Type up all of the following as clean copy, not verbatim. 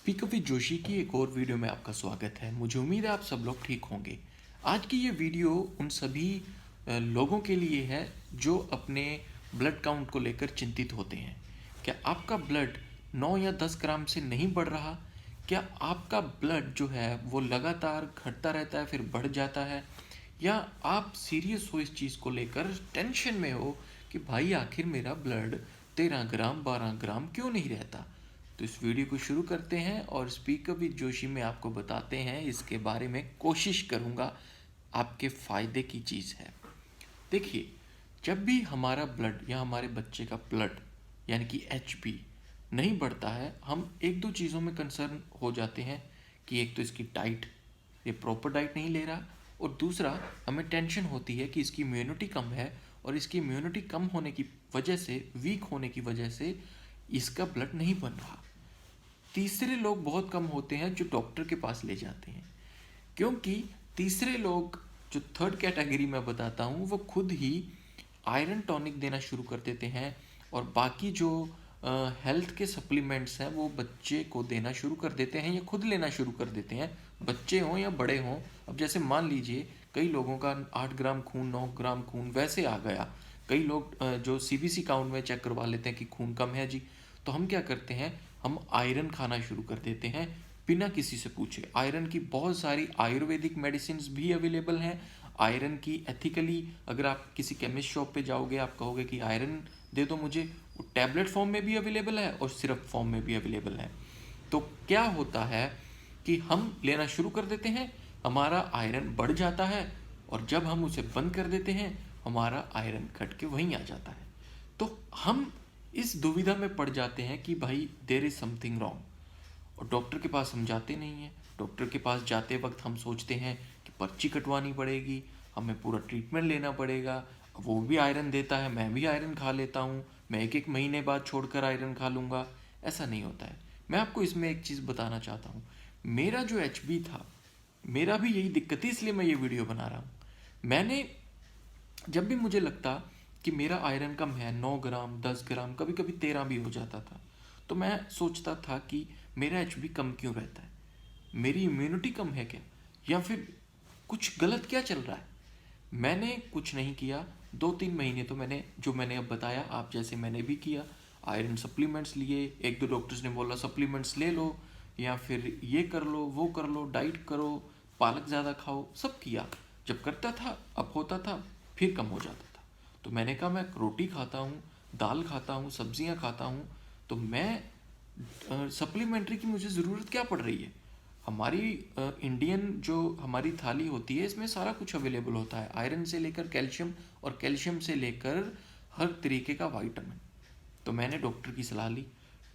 Speaker with Joshi की एक और वीडियो में आपका स्वागत है। मुझे उम्मीद है आप सब लोग ठीक होंगे। आज की ये वीडियो उन सभी लोगों के लिए है जो अपने ब्लड काउंट को लेकर चिंतित होते हैं। क्या आपका ब्लड 9 या 10 ग्राम से नहीं बढ़ रहा? क्या आपका ब्लड जो है वो लगातार घटता रहता है फिर बढ़ जाता है? या आप सीरियस हो इस चीज़ को लेकर, टेंशन में हो कि भाई आखिर मेरा ब्लड 13 ग्राम 12 ग्राम क्यों नहीं रहता? तो इस वीडियो को शुरू करते हैं और स्पीकर विद जोशी में आपको बताते हैं इसके बारे में। कोशिश करूँगा आपके फ़ायदे की चीज़ है। देखिए, जब भी हमारा ब्लड या हमारे बच्चे का ब्लड यानी कि एचबी नहीं बढ़ता है, हम एक दो चीज़ों में कंसर्न हो जाते हैं कि एक तो इसकी डाइट, ये प्रॉपर डाइट नहीं ले रहा, और दूसरा हमें टेंशन होती है कि इसकी इम्यूनिटी कम है और इसकी इम्यूनिटी कम होने की वजह से, वीक होने की वजह से इसका ब्लड नहीं बन रहा। तीसरे लोग बहुत कम होते हैं जो डॉक्टर के पास ले जाते हैं, क्योंकि तीसरे लोग, जो थर्ड कैटेगरी में बताता हूँ, वो खुद ही आयरन टॉनिक देना शुरू कर देते हैं और बाकी जो हेल्थ के सप्लीमेंट्स हैं वो बच्चे को देना शुरू कर देते हैं या खुद लेना शुरू कर देते हैं, बच्चे हों या बड़े हों। अब जैसे मान लीजिए कई लोगों का 8 ग्राम खून, 9 ग्राम खून वैसे आ गया। कई लोग जो सीबीसी काउंट में चेक करवा लेते हैं कि खून कम है जी, तो हम क्या करते हैं, हम आयरन खाना शुरू कर देते हैं बिना किसी से पूछे। आयरन की बहुत सारी आयुर्वेदिक मेडिसिन भी अवेलेबल हैं। आयरन की एथिकली, अगर आप किसी केमिस्ट शॉप पे जाओगे, आप कहोगे कि आयरन दे दो मुझे, वो टैबलेट फॉर्म में भी अवेलेबल है और सिरप फॉर्म में भी अवेलेबल है। तो क्या होता है कि हम लेना शुरू कर देते हैं, हमारा आयरन बढ़ जाता है, और जब हम उसे बंद कर देते हैं हमारा आयरन घट के वहीं आ जाता है। तो हम इस दुविधा में पड़ जाते हैं कि भाई देयर इज़ समथिंग रॉन्ग, और डॉक्टर के पास हम जाते नहीं हैं। डॉक्टर के पास जाते वक्त हम सोचते हैं कि पर्ची कटवानी पड़ेगी, हमें पूरा ट्रीटमेंट लेना पड़ेगा, वो भी आयरन देता है, मैं भी आयरन खा लेता हूँ, मैं एक एक महीने बाद छोड़कर आयरन खा लूँगा। ऐसा नहीं होता है। मैं आपको इसमें एक चीज़ बताना चाहता हूँ। मेरा जो एचबी था, मेरा भी यही दिक्कत थी, इसलिए मैं ये वीडियो बना रहा हूँ। मैंने, जब भी मुझे लगता कि मेरा आयरन कम है, 9 ग्राम 10 ग्राम कभी कभी 13 भी हो जाता था, तो मैं सोचता था कि मेरा एचबी कम क्यों रहता है, मेरी इम्यूनिटी कम है क्या, या फिर कुछ गलत क्या चल रहा है। मैंने कुछ नहीं किया। 2-3 महीने तो मैंने अब बताया, आप जैसे मैंने भी किया। आयरन सप्लीमेंट्स लिए, एक दो डॉक्टर्स ने बोला सप्लीमेंट्स ले लो, या फिर ये कर लो वो कर लो, डाइट करो, पालक ज़्यादा खाओ, सब किया। जब करता था अब होता था, फिर कम हो जाता था। तो मैंने कहा मैं रोटी खाता हूँ, दाल खाता हूँ, सब्जियाँ खाता हूँ, तो मैं सप्लीमेंट्री की मुझे ज़रूरत क्या पड़ रही है। हमारी इंडियन जो हमारी थाली होती है, इसमें सारा कुछ अवेलेबल होता है, आयरन से लेकर कैल्शियम और कैल्शियम से लेकर हर तरीके का विटामिन। तो मैंने डॉक्टर की सलाह ली।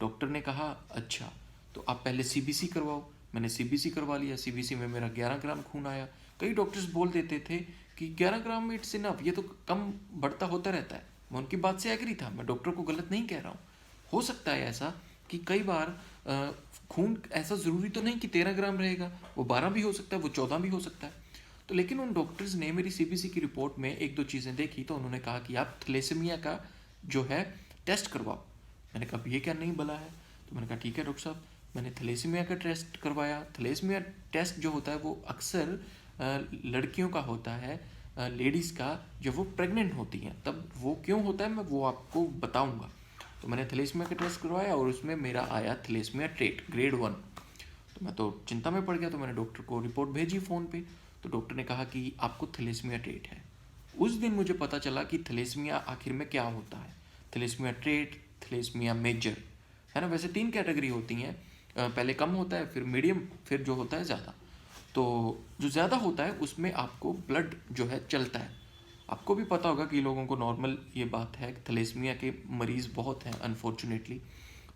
डॉक्टर ने कहा अच्छा तो आप पहले सीबीसी करवाओ। मैंने सीबीसी करवा लिया। सीबीसी में मेरा 11 ग्राम खून आया। कई डॉक्टर्स बोल देते थे कि 11 ग्राम में इट्स इनफ, ये तो कम बढ़ता होता रहता है। मैं उनकी बात से एग्री था, मैं डॉक्टर को गलत नहीं कह रहा हूँ। हो सकता है ऐसा कि कई बार खून ऐसा ज़रूरी तो नहीं कि 13 ग्राम रहेगा, वो 12 भी हो सकता है, वो 14 भी हो सकता है। तो लेकिन उन डॉक्टर्स ने मेरी सीबीसी की रिपोर्ट में एक दो चीज़ें देखी, तो उन्होंने कहा कि आप थैलेसीमिया का जो है टेस्ट करवाओ। मैंने कहा ये क्या नहीं बोला है। तो मैंने कहा ठीक है डॉक्टर साहब। मैंने थैलेसीमिया का टेस्ट करवाया। थैलेसीमिया टेस्ट जो होता है वो अक्सर लड़कियों का होता है, लेडीज़ का, जब वो प्रेग्नेंट होती हैं तब वो क्यों होता है, मैं वो आपको बताऊंगा। तो मैंने थैलेसीमिया का टेस्ट करवाया और उसमें मेरा आया थैलेसीमिया ट्रेट ग्रेड 1। तो मैं तो चिंता में पड़ गया, तो मैंने डॉक्टर को रिपोर्ट भेजी फ़ोन पे। तो डॉक्टर ने कहा कि आपको थैलेसीमिया ट्रेट है। उस दिन मुझे पता चला कि थैलेसीमिया आखिर में क्या होता है। थैलेसीमिया ट्रेट, थैलेसीमिया मेजर, है ना। वैसे 3 कैटेगरी होती हैं, पहले कम होता है, फिर मीडियम, फिर जो होता है ज़्यादा। तो जो ज़्यादा होता है उसमें आपको ब्लड जो है चलता है। आपको भी पता होगा कि लोगों को नॉर्मल ये बात है, थैलेसीमिया के मरीज़ बहुत हैं अनफॉर्चुनेटली।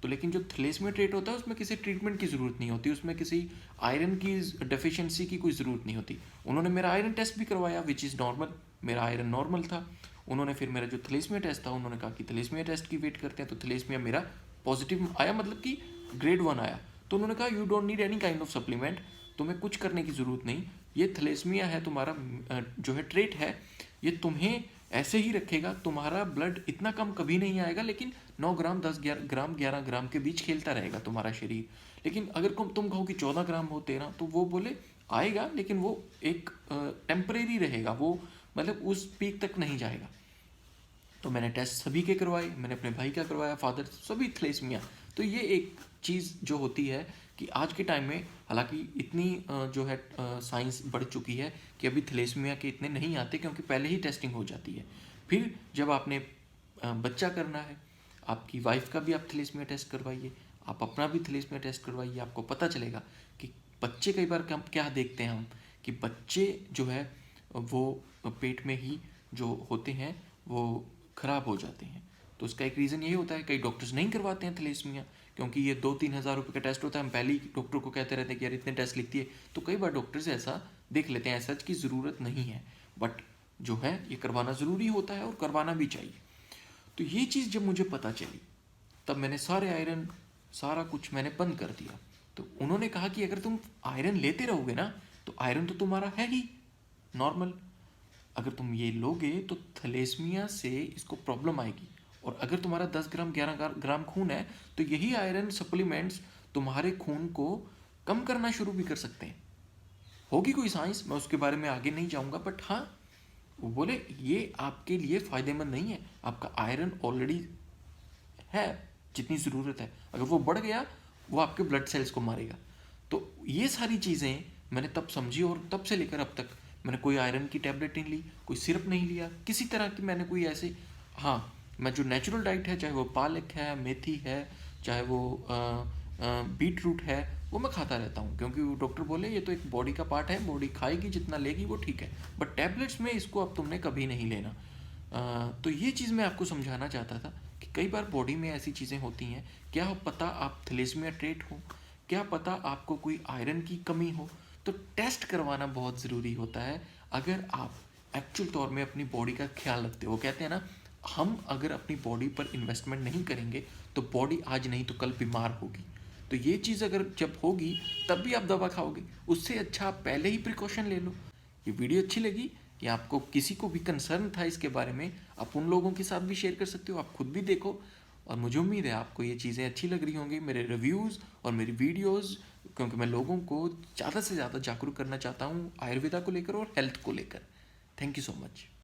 तो लेकिन जो थैलेसीमिया ट्रेट होता है उसमें किसी ट्रीटमेंट की ज़रूरत नहीं होती, उसमें किसी आयरन की डेफिशिएंसी की कोई ज़रूरत नहीं होती। उन्होंने मेरा आयरन टेस्ट भी करवाया विच इज़ नॉर्मल, मेरा आयरन नॉर्मल था। उन्होंने फिर मेरा जो थैलेसीमिया टेस्ट था, उन्होंने कहा कि थैलेसीमिया टेस्ट की वेट करते हैं। तो थैलेसीमिया मेरा पॉजिटिव आया, मतलब कि ग्रेड 1 आया। तो उन्होंने कहा you don't need any kind of supplement, तुम्हें कुछ करने की ज़रूरत नहीं, ये थैलेसीमिया है तुम्हारा, जो है ट्रेट है, ये तुम्हें ऐसे ही रखेगा, तुम्हारा ब्लड इतना कम कभी नहीं आएगा, लेकिन 9 ग्राम 10 ग्राम 11 ग्राम के बीच खेलता रहेगा तुम्हारा शरीर। लेकिन अगर तुम कहो कि 14 ग्राम हो 13, तो वो बोले आएगा, लेकिन वो एक टेम्परेरी रहेगा, वो मतलब उस पीक तक नहीं जाएगा। तो मैंने टेस्ट सभी के करवाए, मैंने अपने भाई का करवाया, फादर, सभी थैलेसीमिया। तो ये एक चीज़ जो होती है कि आज के टाइम में हालांकि इतनी जो है साइंस बढ़ चुकी है कि अभी थैलेसीमिया के इतने नहीं आते, क्योंकि पहले ही टेस्टिंग हो जाती है। फिर जब आपने बच्चा करना है, आपकी वाइफ का भी आप थैलेसीमिया टेस्ट करवाइए, आप अपना भी थैलेसीमिया टेस्ट करवाइए। आपको पता चलेगा कि बच्चे, कई बार क्या देखते हैं हम कि बच्चे जो है वो पेट में ही जो होते हैं वो ख़राब हो जाते हैं। तो उसका एक रीज़न यही होता है, कई डॉक्टर्स नहीं करवाते हैं थैलेसीमिया, क्योंकि ये 2-3 हज़ार रुपये का टेस्ट होता है। हम पहले ही डॉक्टर को कहते रहते हैं कि यार इतने टेस्ट लिखती है, तो कई बार डॉक्टर्स ऐसा देख लेते हैं, सच की ज़रूरत नहीं है, बट जो है ये करवाना ज़रूरी होता है और करवाना भी चाहिए। तो ये चीज़ जब मुझे पता चली, तब मैंने सारे आयरन, सारा कुछ मैंने बंद कर दिया। तो उन्होंने कहा कि अगर तुम आयरन लेते रहोगे ना, तो आयरन तो तुम्हारा है ही नॉर्मल, अगर तुम ये लोगे तो थैलेसीमिया से इसको प्रॉब्लम आएगी। और अगर तुम्हारा 10 ग्राम 11 ग्राम खून है, तो यही आयरन सप्लीमेंट्स तुम्हारे खून को कम करना शुरू भी कर सकते हैं। होगी कोई साइंस, मैं उसके बारे में आगे नहीं जाऊंगा, बट हाँ, वो बोले ये आपके लिए फ़ायदेमंद नहीं है, आपका आयरन ऑलरेडी है जितनी ज़रूरत है, अगर वो बढ़ गया वो आपके ब्लड सेल्स को मारेगा। तो ये सारी चीज़ें मैंने तब समझी, और तब से लेकर अब तक मैंने कोई आयरन की टैबलेट नहीं ली, कोई सिरप नहीं लिया, किसी तरह की मैंने कोई ऐसे, हाँ, मैं जो नेचुरल डाइट है, चाहे वो पालक है, मेथी है, चाहे वो बीट रूट है, वो मैं खाता रहता हूँ, क्योंकि वो डॉक्टर बोले ये तो एक बॉडी का पार्ट है, बॉडी खाएगी जितना लेगी वो ठीक है, बट टैबलेट्स में इसको अब तुमने कभी नहीं लेना। तो ये चीज़ मैं आपको समझाना चाहता था कि कई बार बॉडी में ऐसी चीज़ें होती हैं, क्या पता आप थैलेसीमिया ट्रेट हो, क्या पता आपको कोई आयरन की कमी हो, तो टेस्ट करवाना बहुत ज़रूरी होता है। अगर आप एक्चुअल तौर में अपनी बॉडी का ख्याल रखते हो, वो कहते हैं ना, हम अगर अपनी बॉडी पर इन्वेस्टमेंट नहीं करेंगे तो बॉडी आज नहीं तो कल बीमार होगी। तो ये चीज़ अगर जब होगी तब भी आप दवा खाओगे, उससे अच्छा आप पहले ही प्रिकॉशन ले लो। ये वीडियो अच्छी लगी या आपको किसी को भी कंसर्न था इसके बारे में, आप उन लोगों के साथ भी शेयर कर सकते हो, आप खुद भी देखो। और मुझे उम्मीद है आपको ये चीज़ें अच्छी लग रही होंगी, मेरे रिव्यूज़ और मेरी वीडियोज़, क्योंकि मैं लोगों को ज़्यादा से ज़्यादा जागरूक करना चाहता हूँ आयुर्वेदा को लेकर और हेल्थ को लेकर। Thank you so much.